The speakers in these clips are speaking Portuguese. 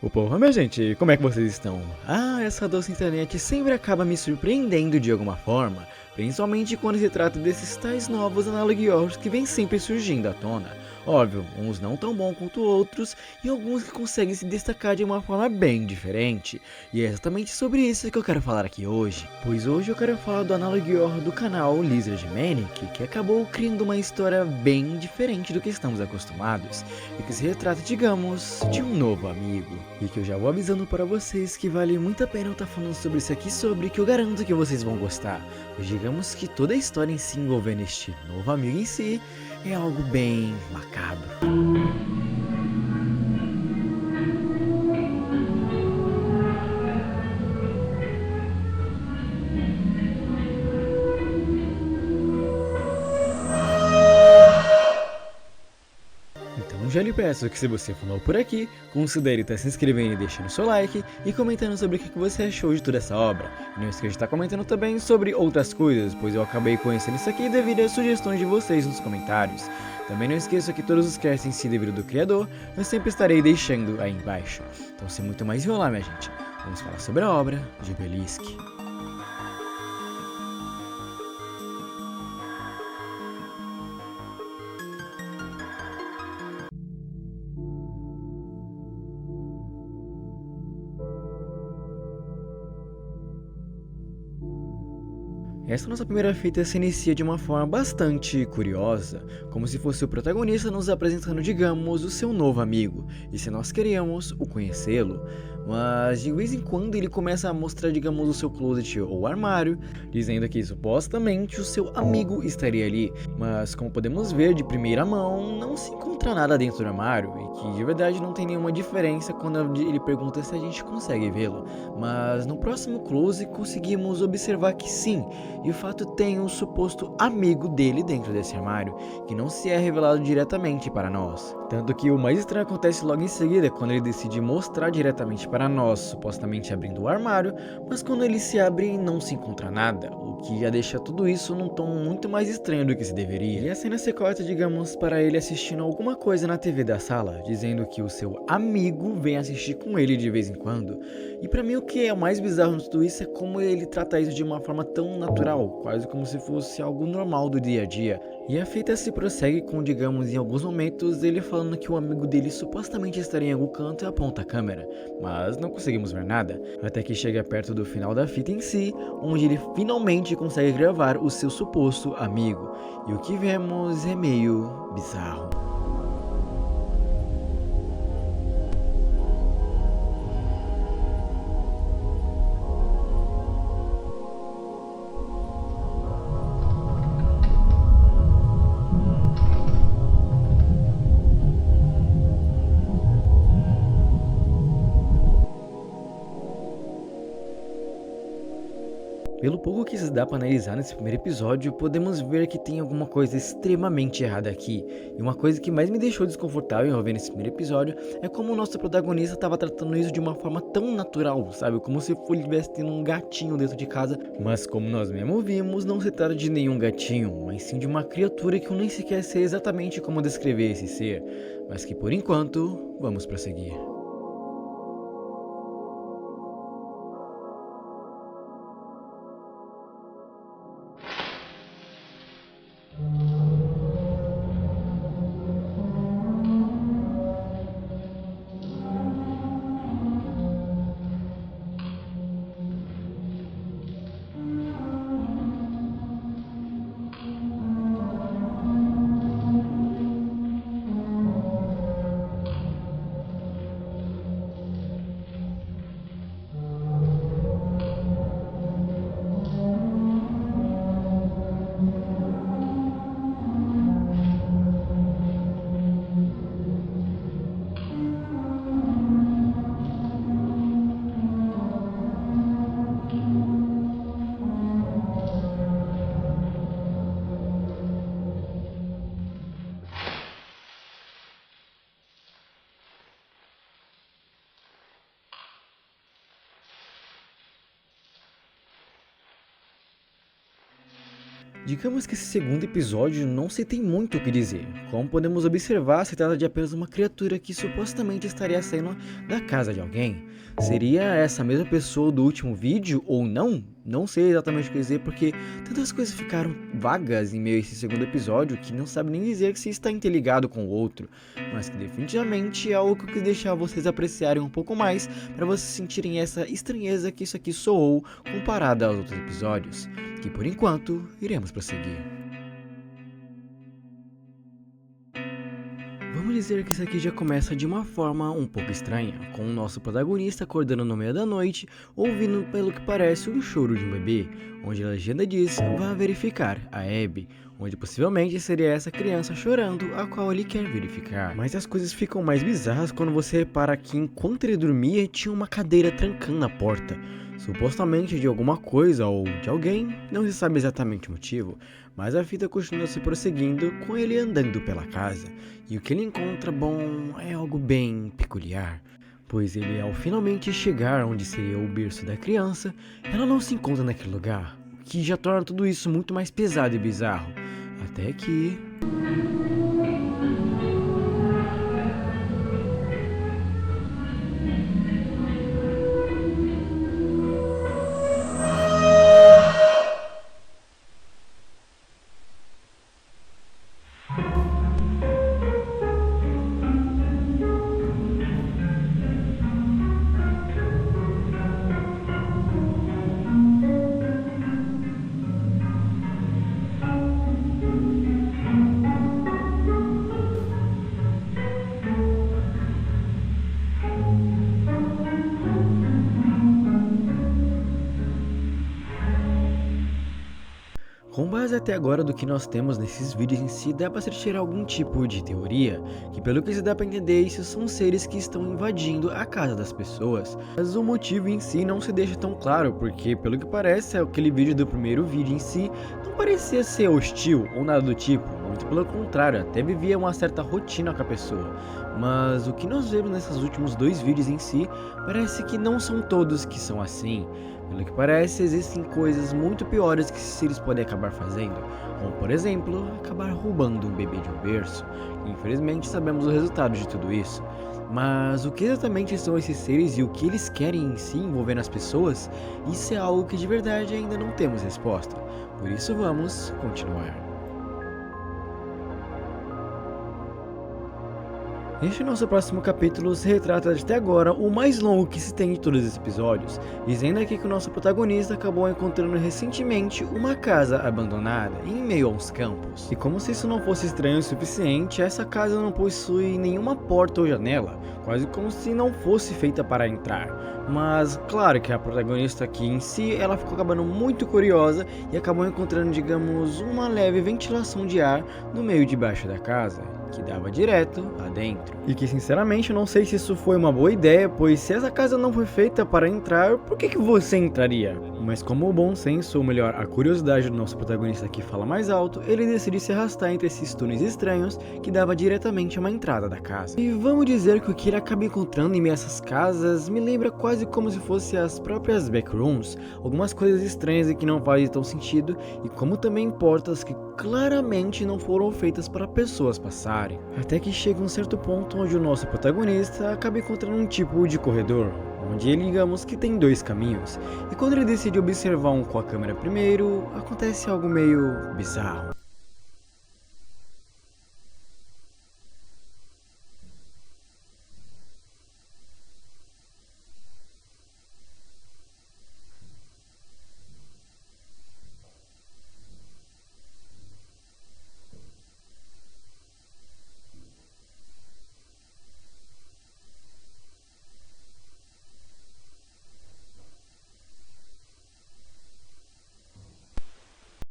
Opa, minha gente, como é que vocês estão? Essa doce internet sempre acaba me surpreendendo de alguma forma, principalmente quando se trata desses tais novos analogios que vêm sempre surgindo à tona. Óbvio, uns não tão bons quanto outros e alguns que conseguem se destacar de uma forma bem diferente. E é exatamente sobre isso que eu quero falar aqui hoje, pois hoje eu quero falar do analogior do canal Lizard Manic, que acabou criando uma história bem diferente do que estamos acostumados, e que se retrata, digamos, de um novo amigo. E que eu já vou avisando para vocês que vale muito a pena eu estar falando sobre isso aqui, que eu garanto que vocês vão gostar. Pois digamos que toda a história em si envolvendo este novo amigo em si é algo bem macabro. Então já lhe peço que, se você for novo por aqui, considere estar se inscrevendo e deixando seu like e comentando sobre o que você achou de toda essa obra. E não esqueça de estar comentando também sobre outras coisas, pois eu acabei conhecendo isso aqui devido às sugestões de vocês nos comentários. Também não esqueça que todos os casts em si devido do criador, eu sempre estarei deixando aí embaixo. Então, sem muito mais enrolar, minha gente, vamos falar sobre a obra de Belisk. Essa nossa primeira fita se inicia de uma forma bastante curiosa, como se fosse o protagonista nos apresentando, digamos, o seu novo amigo, e se nós queríamos o conhecê-lo. Mas de vez em quando ele começa a mostrar, digamos, o seu closet ou armário, dizendo que supostamente o seu amigo estaria ali, mas como podemos ver de primeira mão, não se encontra nada dentro do armário, e que de verdade não tem nenhuma diferença quando ele pergunta se a gente consegue vê-lo. Mas no próximo close conseguimos observar que sim, e o fato tem um suposto amigo dele dentro desse armário, que não se é revelado diretamente para nós. Tanto que o mais estranho acontece logo em seguida, quando ele decide mostrar diretamente para nós, supostamente abrindo o armário, mas quando ele se abre não se encontra nada, o que já deixa tudo isso num tom muito mais estranho do que se deveria. E a cena se corta, digamos, para ele assistindo alguma coisa na TV da sala, dizendo que o seu amigo vem assistir com ele de vez em quando. E pra mim o que é o mais bizarro de tudo isso é como ele trata isso de uma forma tão natural, quase como se fosse algo normal do dia a dia. E a fita se prossegue com, digamos, em alguns momentos, ele falando que o amigo dele supostamente estaria em algum canto e aponta a câmera, mas não conseguimos ver nada, até que chega perto do final da fita em si, onde ele finalmente consegue gravar o seu suposto amigo. E o que vemos é meio bizarro. Pelo pouco que se dá para analisar nesse primeiro episódio, podemos ver que tem alguma coisa extremamente errada aqui. E uma coisa que mais me deixou desconfortável em ver nesse primeiro episódio é como o nosso protagonista estava tratando isso de uma forma tão natural, sabe? Como se ele estivesse tendo um gatinho dentro de casa. Mas como nós mesmo vimos, não se trata de nenhum gatinho, mas sim de uma criatura que eu nem sequer sei exatamente como descrever esse ser. Mas que por enquanto, vamos prosseguir. Digamos que esse segundo episódio não se tem muito o que dizer. Como podemos observar, se trata de apenas uma criatura que supostamente estaria saindo da casa de alguém. Seria essa mesma pessoa do último vídeo ou não? Não sei exatamente o que dizer porque tantas coisas ficaram vagas em meio a esse segundo episódio que não sabe nem dizer se está interligado com o outro, mas que definitivamente é algo que eu quis deixar vocês apreciarem um pouco mais para vocês sentirem essa estranheza que isso aqui soou comparada aos outros episódios, que por enquanto iremos prosseguir. Vamos dizer que isso aqui já começa de uma forma um pouco estranha, com o nosso protagonista acordando no meio da noite, ouvindo pelo que parece um choro de um bebê, onde a legenda diz: vá verificar a Abby, onde possivelmente seria essa criança chorando, a qual ele quer verificar. Mas as coisas ficam mais bizarras quando você repara que enquanto ele dormia tinha uma cadeira trancando a porta, supostamente de alguma coisa ou de alguém, não se sabe exatamente o motivo, mas a fita continua se prosseguindo com ele andando pela casa, e o que ele encontra, bom, é algo bem peculiar, pois ele ao finalmente chegar onde seria o berço da criança, ela não se encontra naquele lugar, o que já torna tudo isso muito mais pesado e bizarro, até que... Com base até agora do que nós temos nesses vídeos em si, dá para se tirar algum tipo de teoria, que pelo que se dá para entender, isso são seres que estão invadindo a casa das pessoas. Mas o motivo em si não se deixa tão claro, porque pelo que parece, aquele vídeo do primeiro vídeo em si não parecia ser hostil ou nada do tipo, muito pelo contrário, até vivia uma certa rotina com a pessoa. Mas o que nós vemos nesses últimos dois vídeos em si, parece que não são todos que são assim. Pelo que parece, existem coisas muito piores que esses seres podem acabar fazendo, como por exemplo, acabar roubando um bebê de um berço. Infelizmente sabemos o resultado de tudo isso. Mas o que exatamente são esses seres e o que eles querem em si envolvendo as pessoas, isso é algo que de verdade ainda não temos resposta. Por isso vamos continuar. Este nosso próximo capítulo se retrata até agora o mais longo que se tem de todos os episódios, dizendo aqui que o nosso protagonista acabou encontrando recentemente uma casa abandonada em meio a uns campos. E como se isso não fosse estranho o suficiente, essa casa não possui nenhuma porta ou janela, quase como se não fosse feita para entrar. Mas claro que a protagonista aqui em si, ela ficou acabando muito curiosa e acabou encontrando, digamos, uma leve ventilação de ar no meio de baixo da casa, que dava direto lá dentro. E que sinceramente eu não sei se isso foi uma boa ideia, pois se essa casa não foi feita para entrar, por que você entraria? Mas como o bom senso, ou melhor, a curiosidade do nosso protagonista aqui fala mais alto, ele decide se arrastar entre esses túneis estranhos que dava diretamente a uma entrada da casa. E vamos dizer que o que ele acaba encontrando em meio a essas casas me lembra quase como se fossem as próprias backrooms, algumas coisas estranhas e que não fazem tão sentido, e como também portas que claramente não foram feitas para pessoas passarem. Até que chega um certo ponto onde o nosso protagonista acaba encontrando um tipo de corredor, onde ele, digamos que tem dois caminhos, e quando ele decide observar um com a câmera primeiro, acontece algo meio bizarro.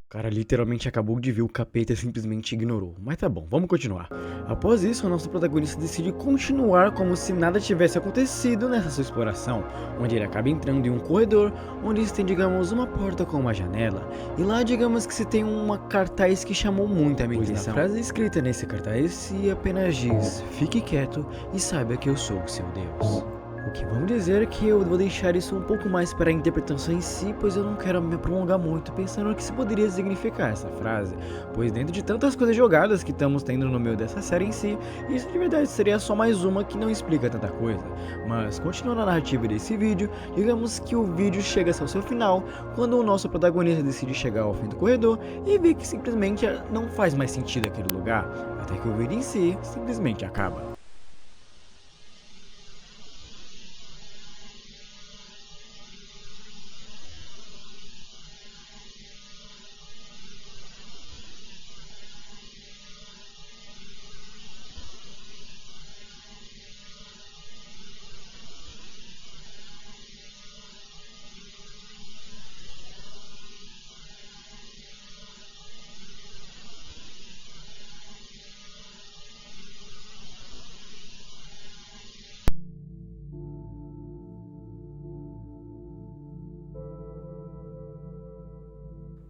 O cara literalmente acabou de ver o capeta e simplesmente ignorou. Mas tá bom, vamos continuar. Após isso, o nosso protagonista decide continuar como se nada tivesse acontecido nessa sua exploração, onde ele acaba entrando em um corredor, onde se tem, digamos, uma porta com uma janela, e lá, digamos que se tem uma cartaz que chamou muito a minha atenção. A frase escrita nesse cartaz apenas diz: fique quieto e saiba que eu sou o seu Deus. O que vamos dizer que eu vou deixar isso um pouco mais para a interpretação em si, pois eu não quero me prolongar muito pensando no que se poderia significar essa frase, pois dentro de tantas coisas jogadas que estamos tendo no meio dessa série em si, isso de verdade seria só mais uma que não explica tanta coisa. Mas continuando a narrativa desse vídeo, digamos que o vídeo chega ao seu final, quando o nosso protagonista decide chegar ao fim do corredor e vê que simplesmente não faz mais sentido aquele lugar, até que o vídeo em si simplesmente acaba.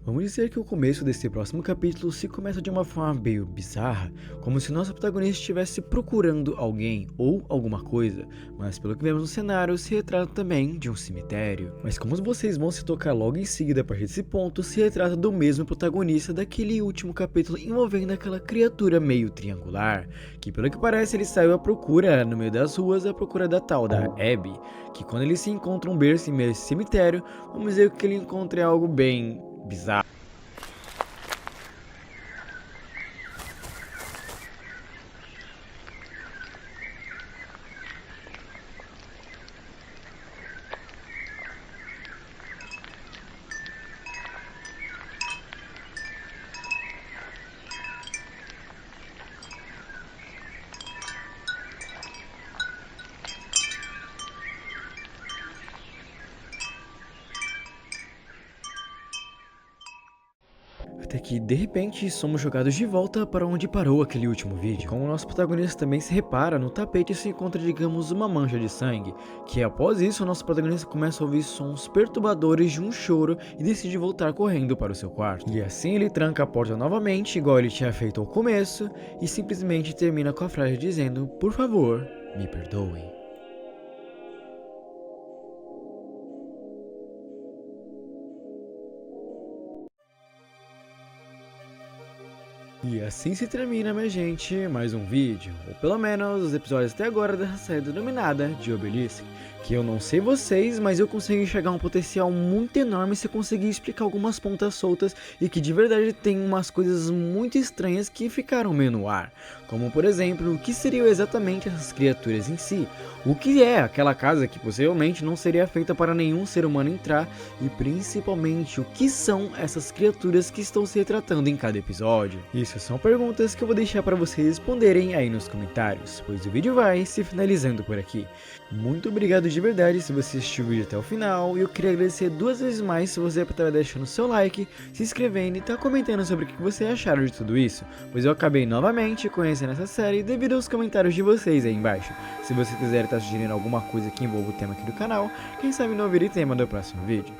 Vamos dizer que o começo desse próximo capítulo se começa de uma forma meio bizarra, como se nosso protagonista estivesse procurando alguém ou alguma coisa, mas pelo que vemos no cenário, se retrata também de um cemitério. Mas como vocês vão se tocar logo em seguida a partir desse ponto, se retrata do mesmo protagonista daquele último capítulo envolvendo aquela criatura meio triangular, que pelo que parece ele saiu à procura no meio das ruas à procura da tal da Abby, que quando ele se encontra um berço em meio a esse cemitério, vamos dizer que ele encontra algo bem bizarro. Até que, de repente, somos jogados de volta para onde parou aquele último vídeo. Como o nosso protagonista também se repara, no tapete se encontra, digamos, uma mancha de sangue, que após isso, o nosso protagonista começa a ouvir sons perturbadores de um choro e decide voltar correndo para o seu quarto. E assim ele tranca a porta novamente, igual ele tinha feito ao começo, e simplesmente termina com a frase dizendo: "Por favor, me perdoem." E assim se termina, minha gente, mais um vídeo, ou pelo menos os episódios até agora dessa série denominada de Obelisk, que eu não sei vocês, mas eu consegui enxergar um potencial muito enorme se eu conseguir explicar algumas pontas soltas e que de verdade tem umas coisas muito estranhas que ficaram meio no ar, como por exemplo, o que seriam exatamente essas criaturas em si, o que é aquela casa que possivelmente não seria feita para nenhum ser humano entrar e principalmente o que são essas criaturas que estão se retratando em cada episódio. Isso são perguntas que eu vou deixar para vocês responderem aí nos comentários, pois o vídeo vai se finalizando por aqui. Muito obrigado de verdade se você assistiu o vídeo até o final, e eu queria agradecer 2 vezes mais se você estar deixando seu like, se inscrevendo e comentando sobre o que você acharam de tudo isso, pois eu acabei novamente conhecendo essa série devido aos comentários de vocês aí embaixo. Se você quiser estar sugerindo alguma coisa que envolva o tema aqui do canal, quem sabe não vire tema do próximo vídeo.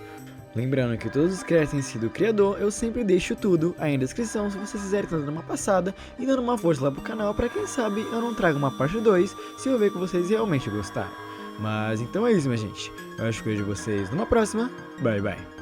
Lembrando que todos os créditos em si do criador, eu sempre deixo tudo aí na descrição se vocês quiserem estar dando uma passada e dando uma força lá pro canal para quem sabe eu não trago uma parte 2 se eu ver que vocês realmente gostaram. Mas então é isso, minha gente. Eu acho que vejo vocês numa próxima. Bye bye.